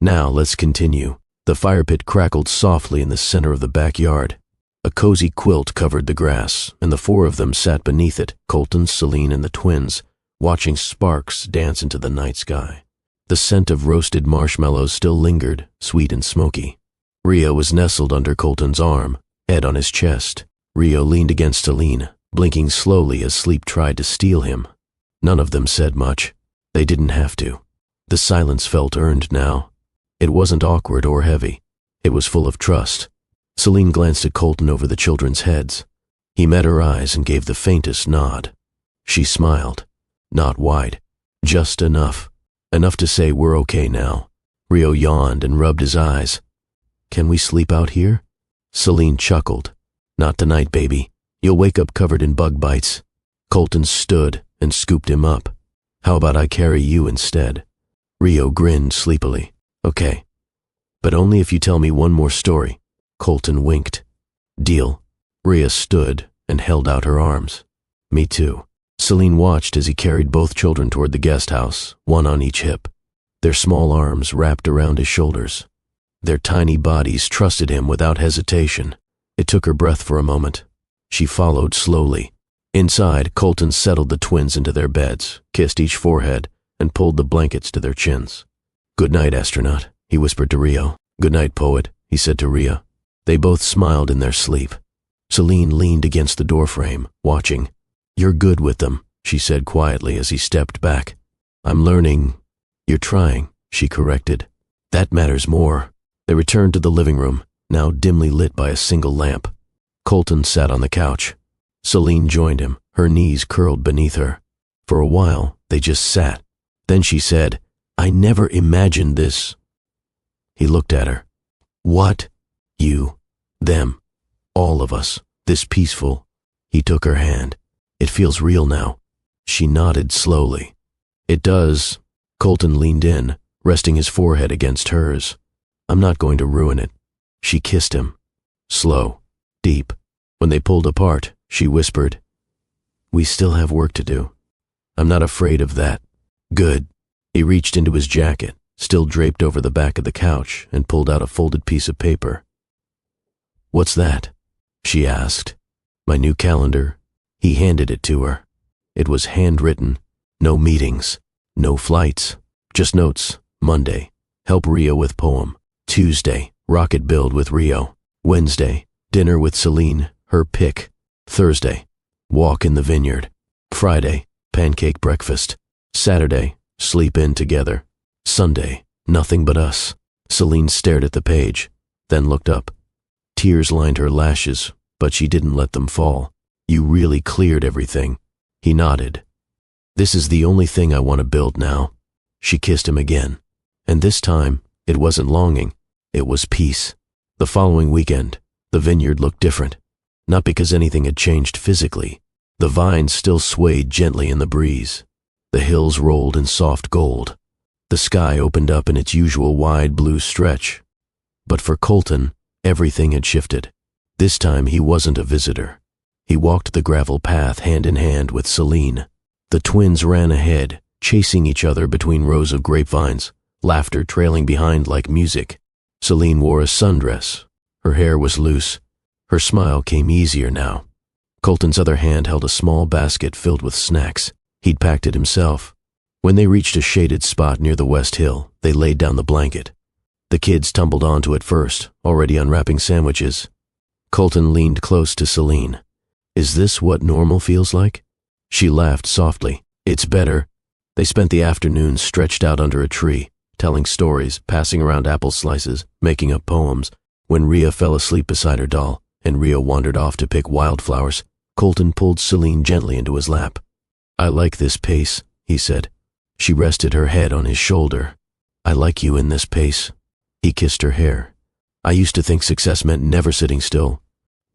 Now let's continue. The fire pit crackled softly in the center of the backyard. A cozy quilt covered the grass, and the 4 of them sat beneath it, Colton, Celine, and the twins, watching sparks dance into the night sky. The scent of roasted marshmallows still lingered, sweet and smoky. Rio was nestled under Colton's arm, head on his chest. Rio leaned against Celine, blinking slowly as sleep tried to steal him. None of them said much. They didn't have to. The silence felt earned now. It wasn't awkward or heavy. It was full of trust. Celine glanced at Colton over the children's heads. He met her eyes and gave the faintest nod. She smiled. Not wide. Just enough. Enough to say we're okay now. Rio yawned and rubbed his eyes. Can we sleep out here? Celine chuckled. Not tonight, baby. You'll wake up covered in bug bites. Colton stood and scooped him up. How about I carry you instead? Rio grinned sleepily. Okay. But only if you tell me one more story. Colton winked. Deal. Rhea stood and held out her arms. Me too. Celine watched as he carried both children toward the guest house, one on each hip. Their small arms wrapped around his shoulders. Their tiny bodies trusted him without hesitation. It took her breath for a moment. She followed slowly. Inside, Colton settled the twins into their beds, kissed each forehead, and pulled the blankets to their chins. Good night, astronaut, he whispered to Rio. Good night, poet, he said to Rhea. They both smiled in their sleep. Celine leaned against the doorframe, watching. You're good with them, she said quietly as he stepped back. I'm learning. You're trying, she corrected. That matters more. They returned to the living room, now dimly lit by a single lamp. Colton sat on the couch. Celine joined him, her knees curled beneath her. For a while, they just sat. Then she said, I never imagined this. He looked at her. What? You, them, all of us, this peaceful. He took her hand. It feels real now. She nodded slowly. It does. Colton leaned in, resting his forehead against hers. I'm not going to ruin it. She kissed him. Slow, deep. When they pulled apart, she whispered, We still have work to do. I'm not afraid of that. Good. He reached into his jacket, still draped over the back of the couch, and pulled out a folded piece of paper. What's that? She asked. My new calendar. He handed it to her. It was handwritten. No meetings. No flights. Just notes. Monday, help Rio with poem. Tuesday, rocket build with Rio. Wednesday, dinner with Celine, her pick. Thursday, walk in the vineyard. Friday, pancake breakfast. Saturday, sleep in together. Sunday, nothing but us. Celine stared at the page, then looked up. Tears lined her lashes, but she didn't let them fall. You really cleared everything. He nodded. This is the only thing I want to build now. She kissed him again. And this time, it wasn't longing. It was peace. The following weekend, the vineyard looked different. Not because anything had changed physically. The vines still swayed gently in the breeze. The hills rolled in soft gold. The sky opened up in its usual wide blue stretch. But for Colton, everything had shifted. This time he wasn't a visitor. He walked the gravel path hand in hand with Celine. The twins ran ahead, chasing each other between rows of grapevines, laughter trailing behind like music. Celine wore a sundress. Her hair was loose. Her smile came easier now. Colton's other hand held a small basket filled with snacks. He'd packed it himself. When they reached a shaded spot near the West Hill, they laid down the blanket. The kids tumbled onto it first, already unwrapping sandwiches. Colton leaned close to Celine. "Is this what normal feels like?" She laughed softly. "It's better." They spent the afternoon stretched out under a tree, telling stories, passing around apple slices, making up poems. When Rhea fell asleep beside her doll, and Rio wandered off to pick wildflowers, Colton pulled Celine gently into his lap. "I like this pace," he said. She rested her head on his shoulder. "I like you in this pace." He kissed her hair. "I used to think success meant never sitting still.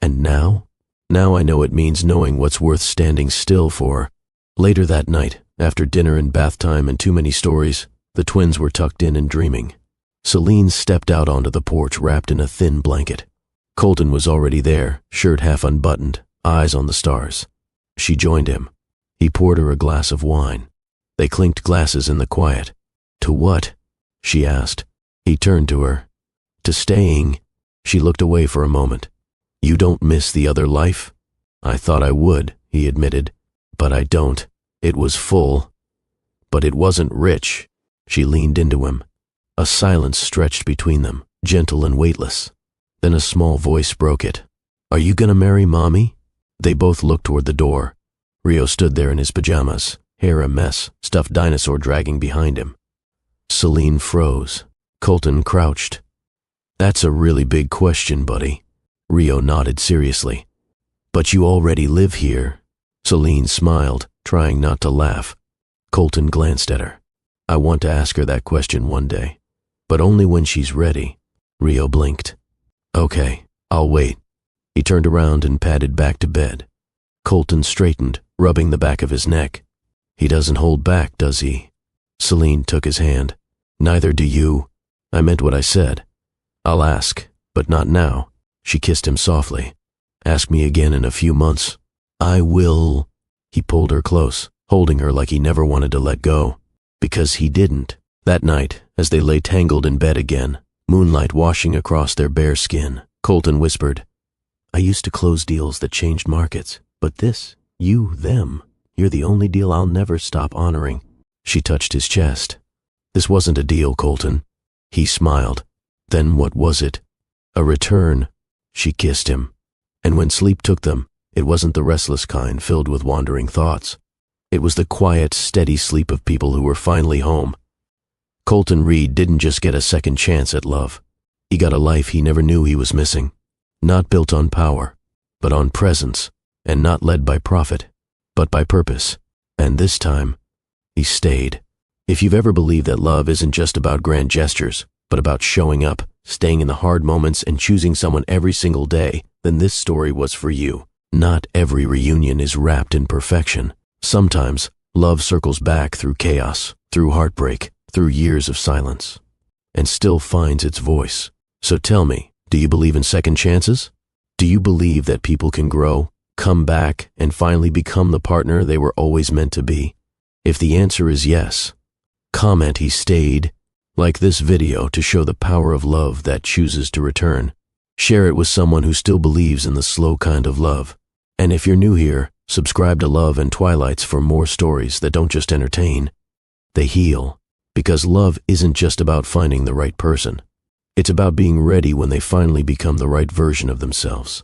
And now? Now I know it means knowing what's worth standing still for." Later that night, after dinner and bath time and too many stories, the twins were tucked in and dreaming. Celine stepped out onto the porch wrapped in a thin blanket. Colton was already there, shirt half unbuttoned, eyes on the stars. She joined him. He poured her a glass of wine. They clinked glasses in the quiet. "To what?" she asked. He turned to her. "To staying." She looked away for a moment. "You don't miss the other life?" "I thought I would," he admitted. "But I don't. It was full. But it wasn't rich." She leaned into him. A silence stretched between them, gentle and weightless. Then a small voice broke it. "Are you gonna marry Mommy?" They both looked toward the door. Rio stood there in his pajamas, hair a mess, stuffed dinosaur dragging behind him. Celine froze. Colton crouched. "That's a really big question, buddy." Rio nodded seriously. "But you already live here." Celine smiled, trying not to laugh. Colton glanced at her. "I want to ask her that question one day, but only when she's ready." Rio blinked. "Okay, I'll wait." He turned around and padded back to bed. Colton straightened, rubbing the back of his neck. "He doesn't hold back, does he?" Celine took his hand. "Neither do you. I meant what I said. I'll ask, but not now." She kissed him softly. "Ask me again in a few months." "I will." He pulled her close, holding her like he never wanted to let go. Because he didn't. That night, as they lay tangled in bed again, moonlight washing across their bare skin, Colton whispered, "I used to close deals that changed markets, but this, them, you're the only deal I'll never stop honoring." She touched his chest. "This wasn't a deal, Colton." He smiled. "Then what was it?" "A return." She kissed him. And when sleep took them, it wasn't the restless kind filled with wandering thoughts. It was the quiet, steady sleep of people who were finally home. Colton Reed didn't just get a second chance at love. He got a life he never knew he was missing. Not built on power, but on presence, and not led by profit, but by purpose. And this time, he stayed. If you've ever believed that love isn't just about grand gestures, but about showing up, staying in the hard moments, and choosing someone every single day, then this story was for you. Not every reunion is wrapped in perfection. Sometimes, love circles back through chaos, through heartbreak, through years of silence, and still finds its voice. So tell me, do you believe in second chances? Do you believe that people can grow, come back, and finally become the partner they were always meant to be? If the answer is yes, comment "he stayed," like this video to show the power of love that chooses to return. Share it with someone who still believes in the slow kind of love. And if you're new here, subscribe to Love and Twilights for more stories that don't just entertain, they heal. Because love isn't just about finding the right person. It's about being ready when they finally become the right version of themselves.